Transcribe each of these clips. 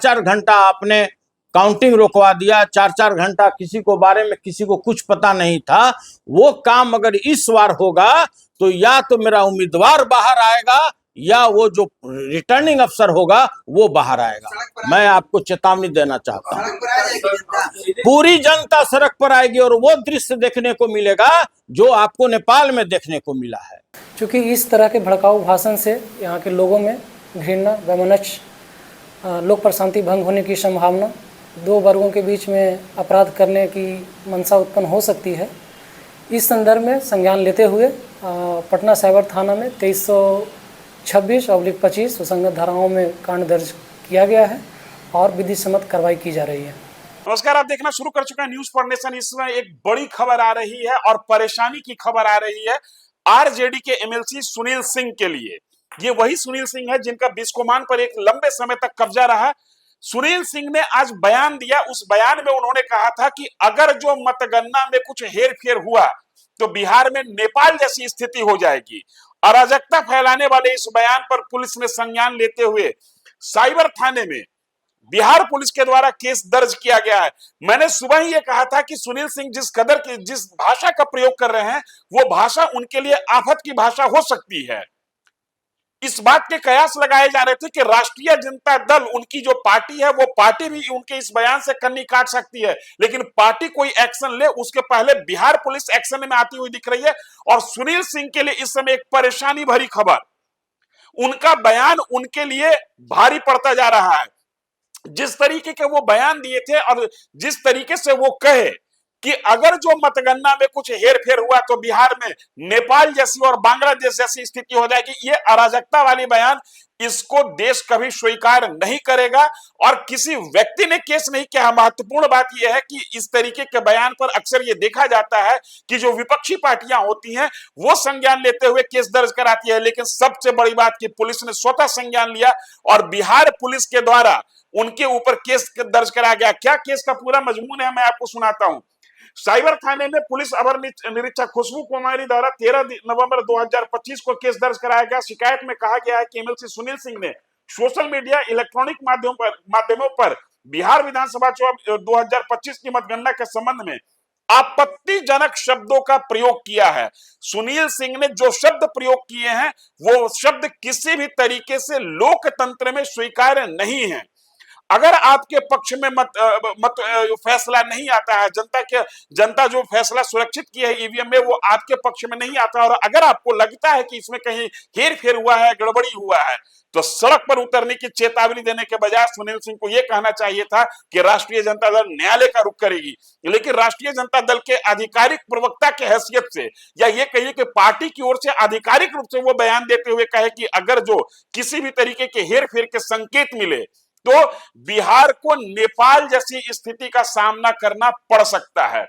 4-4 घंटा आपने काउंटिंग रोकवा दिया, 4-4 घंटा किसी को बारे में किसी को कुछ पता नहीं था। वो काम अगर इस बार होगा तो या तो मेरा उम्मीदवार बाहर आएगा या वो जो रिटर्निंग अफसर होगा वो बाहर आएगा। मैं आपको चेतावनी देना चाहता हूं, पूरी जनता सड़क पर आएगी और वो दृश्य देखने को मिलेगा जो आपको नेपाल में देखने को मिला है। क्योंकि इस तरह के भड़काऊ भाषण से यहाँ के लोगों में घृणा, वैमनस्य, लोक प्रशांति भंग होने की संभावना, दो वर्गों के बीच में अपराध करने की मंशा उत्पन्न हो सकती है। इस संदर्भ में संज्ञान लेते हुए पटना साइबर थाना में 2326/25 सुसंगत धाराओं में कांड दर्ज किया गया है और विधि सम्मत कार्रवाई की जा रही है। नमस्कार, आप देखना शुरू कर चुके हैं न्यूज फॉर नेशन। इसमें एक बड़ी खबर आ रही है और परेशानी की खबर आ रही है आरजेडी के एमएलसी सुनील सिंह के लिए। ये वही सुनील सिंह है जिनका बिस्कोमान पर एक लंबे समय तक कब्जा रहा। सुनील सिंह ने आज बयान दिया। उस बयान में उन्होंने कहा था कि अगर जो मतगणना में कुछ हेरफेर हुआ तो बिहार में नेपाल जैसी स्थिति हो जाएगी। अराजकता फैलाने वाले इस बयान पर पुलिस ने संज्ञान लेते हुए साइबर थाने में बिहार पुलिस के द्वारा केस दर्ज किया गया है। मैंने सुबह ही ये कहा था कि सुनील सिंह जिस भाषा का प्रयोग कर रहे हैं वो भाषा उनके लिए आफत की भाषा हो सकती है। इस बात के कयास लगाए जा रहे थे कि राष्ट्रीय जनता दल, उनकी जो पार्टी है, वो पार्टी भी उनके इस बयान से कन्नी काट सकती है, लेकिन पार्टी कोई एक्शन ले उसके पहले बिहार पुलिस एक्शन में आती हुई दिख रही है। और सुनील सिंह के लिए इस समय एक परेशानी भरी खबर, उनका बयान उनके लिए भारी पड़ता जा रहा है। जिस तरीके के वो बयान दिए थे और जिस तरीके से वो कहे कि अगर जो मतगणना में कुछ हेरफेर हुआ तो बिहार में नेपाल जैसी और बांग्लादेश जैसी स्थिति हो जाएगी, ये अराजकता वाली बयान, इसको देश कभी स्वीकार नहीं करेगा। और किसी व्यक्ति ने केस नहीं किया। महत्वपूर्ण बात यह है कि इस तरीके के बयान पर अक्सर ये देखा जाता है कि जो विपक्षी पार्टियां होती हैं वो संज्ञान लेते हुए केस दर्ज कराती है, लेकिन सबसे बड़ी बात कि पुलिस ने स्वतः संज्ञान लिया और बिहार पुलिस के द्वारा उनके ऊपर केस दर्ज कराया गया। क्या केस का पूरा मजमून है मैं आपको सुनाता हूं। साइबर थाने में पुलिस अवर निरीक्षक खुशबू कुमारी द्वारा 13 नवंबर 2025 को केस दर्ज कराया गया। शिकायत में कहा गया है कि एमएलसी सुनील सिंह ने सोशल मीडिया, इलेक्ट्रॉनिक माध्यमों पर बिहार विधानसभा चुनाव 2025 की मतगणना के संबंध में आपत्तिजनक शब्दों का प्रयोग किया है। सुनील सिंह ने जो शब्द प्रयोग किए हैं वो शब्द किसी भी तरीके से लोकतंत्र में स्वीकार्य नहीं है। अगर आपके पक्ष में मत फैसला नहीं आता है, जनता जो फैसला सुरक्षित की है ईवीएम में, वो आपके पक्ष में नहीं आता, और अगर आपको लगता है कि इसमें कहीं हेरफेर हुआ है, गड़बड़ी हुआ है, तो सड़क पर उतरने की चेतावनी देने के बजाय सुनील सिंह को यह कहना चाहिए था कि राष्ट्रीय जनता दल न्यायालय का रुख करेगी। लेकिन राष्ट्रीय जनता दल के आधिकारिक प्रवक्ता के हैसियत से, या ये कहिए कि पार्टी की ओर से आधिकारिक रूप से वो बयान देते हुए कहे कि अगर जो किसी भी तरीके के हेरफेर के संकेत मिले तो बिहार को नेपाल जैसी स्थिति का सामना करना पड़ सकता है।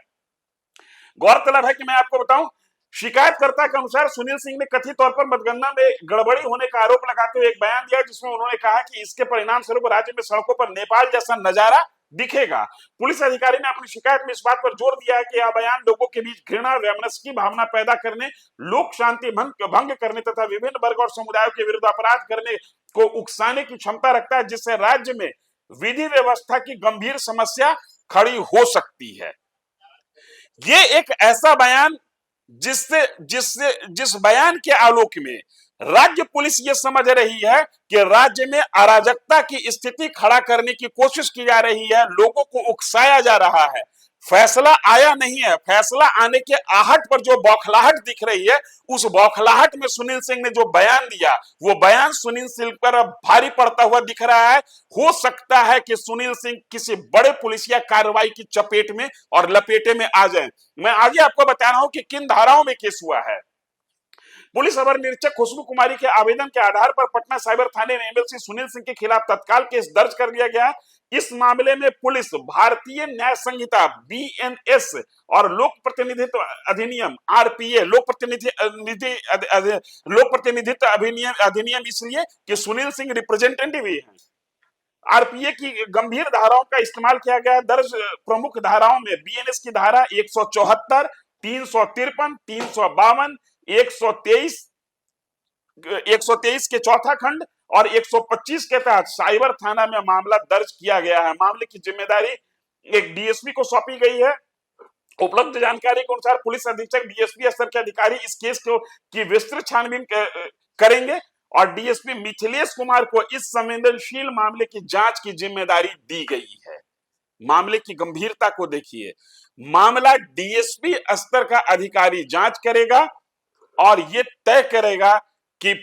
गौरतलब है कि मैं आपको बताऊं, शिकायतकर्ता के अनुसार सुनील सिंह ने कथित तौर पर मतगणना में गड़बड़ी होने का आरोप लगाते हुए एक बयान दिया, जिसमें उन्होंने कहा कि इसके परिणाम स्वरूप राज्य में सड़कों पर नेपाल जैसा नजारा दिखेगा। पुलिस अधिकारी ने अपनी शिकायत में इस बात पर जोर दिया है कि यह बयान लोगों के बीच घृणा, वैमनस्य की भावना पैदा करने, लोक शांति भंग करने तथा विभिन्न वर्ग और समुदायों के विरुद्ध अपराध करने को उकसाने की क्षमता रखता है, जिससे राज्य में विधि व्यवस्था की गंभीर समस्या खड़ी हो सकती है। ये एक ऐसा बयान जिस बयान के आलोक में राज्य पुलिस ये समझ रही है कि राज्य में अराजकता की स्थिति खड़ा करने की कोशिश की जा रही है, लोगों को उकसाया जा रहा है। फैसला आया नहीं है, फैसला आने के आहट पर जो बौखलाहट दिख रही है, उस बौखलाहट में सुनील सिंह ने जो बयान दिया, वो बयान सुनील सिंह पर भारी पड़ता हुआ दिख रहा है। हो सकता है कि सुनील सिंह किसी बड़े पुलिसिया कार्रवाई की चपेट में और लपेटे में आ जाएं। मैं आगे आपको बता रहा हूं कि किन धाराओं में केस हुआ है। पुलिस अवर निरीक्षक खुशबू कुमारी के आवेदन के आधार पर पटना साइबर थाने में एमएलसी सुनील सिंह के खिलाफ तत्काल केस दर्ज कर लिया गया है। इस मामले में पुलिस भारतीय न्याय संहिता बीएनएस और लोक प्रतिनिधित्व अधिनियम आरपीए लोक प्रतिनिधित्व अधिनियम इसलिए कि सुनील सिंह रिप्रेजेंटेटिव ही है। आरपीए की गंभीर धाराओं का इस्तेमाल किया गया। दर्ज प्रमुख धाराओं में बीएनएस की धारा 174, 353, 352, 123 के चौथा खंड और 125 के तहत साइबर थाना में मामला दर्ज किया गया है। मामले की जिम्मेदारी एक डीएसपी को सौंपी गई है। उपलब्ध जानकारी के अनुसार पुलिस अधीक्षक डीएसपी स्तर के अधिकारी इस केस की विस्तृत छानबीन करेंगे और डीएसपी मिथिलेश कुमार को इस संवेदनशील मामले की जांच की जिम्मेदारी दी गई है। मामले की गंभीरता को देखिए, मामला डीएसपी स्तर का अधिकारी जांच करेगा और यह तय करेगा कि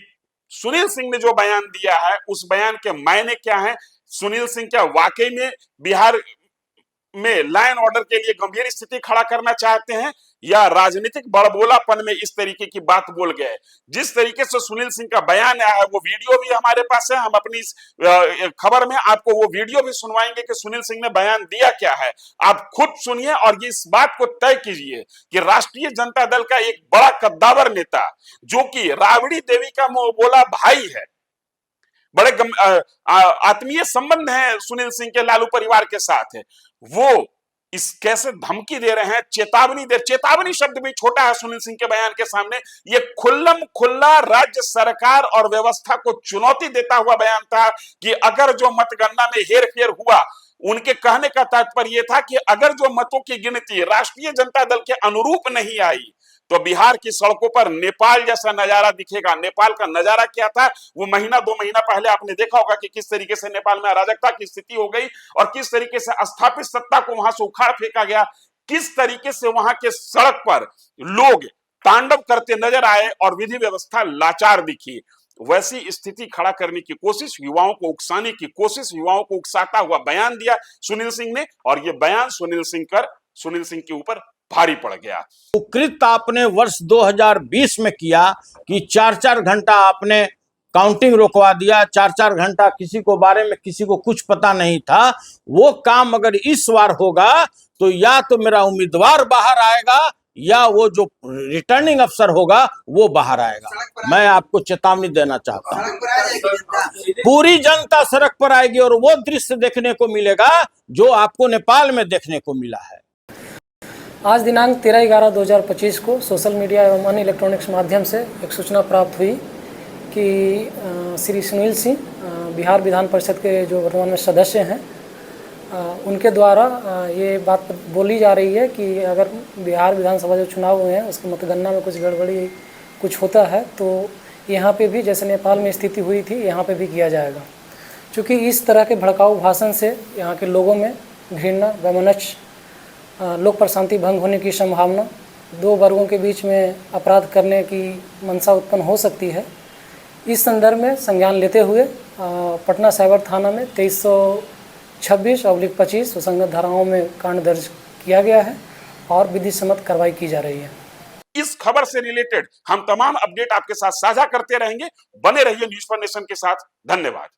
सुनील सिंह ने जो बयान दिया है उस बयान के मायने क्या है। सुनील सिंह क्या वाकई में बिहार में लॉ एंड ऑर्डर के लिए गंभीर स्थिति खड़ा करना चाहते हैं या राजनीतिक बड़बोलापन में इस तरीके की बात बोल गए। जिस तरीके से सुनील सिंह का बयान आया है वो वीडियो भी हमारे पास है। हम अपनी इस खबर में आपको वो वीडियो भी सुनवाएंगे कि सुनील सिंह ने बयान दिया क्या है। आप खुद सुनिए और इस बात को तय कीजिए कि राष्ट्रीय जनता दल का एक बड़ा कद्दावर नेता जो कि राबड़ी देवी का मुंह बोला भाई है, बड़े आत्मीय संबंध है सुनील सिंह के लालू परिवार के साथ है, वो इस कैसे धमकी दे रहे हैं, चेतावनी शब्द भी छोटा है सुनील सिंह के बयान के सामने। ये खुल्लम खुल्ला राज्य सरकार और व्यवस्था को चुनौती देता हुआ बयान था कि अगर जो मतगणना में हेरफेर हुआ, उनके कहने का तात्पर्य था कि अगर जो मतों की गिनती राष्ट्रीय जनता दल के अनुरूप नहीं आई तो बिहार की सड़कों पर नेपाल जैसा नजारा दिखेगा। नेपाल का नजारा क्या था, वो महीना 2 महीना पहले आपने देखा होगा कि किस तरीके से नेपाल में अराजकता की स्थिति हो गई और किस तरीके से स्थापित सत्ता को वहां से उखाड़ फेंका गया, किस तरीके से वहां के सड़क पर लोग तांडव करते नजर आए और विधि व्यवस्था लाचार दिखी। वैसी स्थिति खड़ा करने की कोशिश, युवाओं को उकसाने की कोशिश, युवाओं को उकसाता हुआ बयान दिया सुनील सिंह ने और ये बयान सुनील सिंह के ऊपर भारी पड़ गया। कृत आपने वर्ष 2020 में किया कि 4-4 घंटा आपने काउंटिंग रोकवा दिया, 4-4 घंटा किसी को बारे में किसी को कुछ पता नहीं था। वो काम अगर इस बार होगा तो या तो मेरा उम्मीदवार बाहर आएगा या वो जो रिटर्निंग अफसर होगा वो बाहर आएगा। मैं आपको चेतावनी देना चाहता हूँ, पूरी जनता सड़क पर आएगी और वो दृश्य देखने को मिलेगा जो आपको नेपाल में देखने को मिला है। आज दिनांक 13/11/2025 को सोशल मीडिया एवं अन्य इलेक्ट्रॉनिक्स माध्यम से एक सूचना प्राप्त हुई कि श्री सुनील सिंह बिहार विधान परिषद के जो वर्तमान में सदस्य हैं, उनके द्वारा ये बात बोली जा रही है कि अगर बिहार विधानसभा जो चुनाव हुए हैं उसकी मतगणना में कुछ गड़बड़ी कुछ होता है तो यहाँ पे भी जैसे नेपाल में स्थिति हुई थी यहाँ पे भी किया जाएगा। क्योंकि इस तरह के भड़काऊ भाषण से यहाँ के लोगों में घृणा, वैमनस्य, लोक प्रशांति भंग होने की संभावना, 2 वर्गों के बीच में अपराध करने की मंशा उत्पन्न हो सकती है। इस संदर्भ में संज्ञान लेते हुए पटना साइबर थाना में 2326/25 सुसंगत धाराओं में कांड दर्ज किया गया है और विधि सम्मत कार्रवाई की जा रही है। इस खबर से रिलेटेड हम तमाम अपडेट आपके साथ साझा करते रहेंगे। बने रहिए न्यूज़ फॉर नेशन के साथ। धन्यवाद।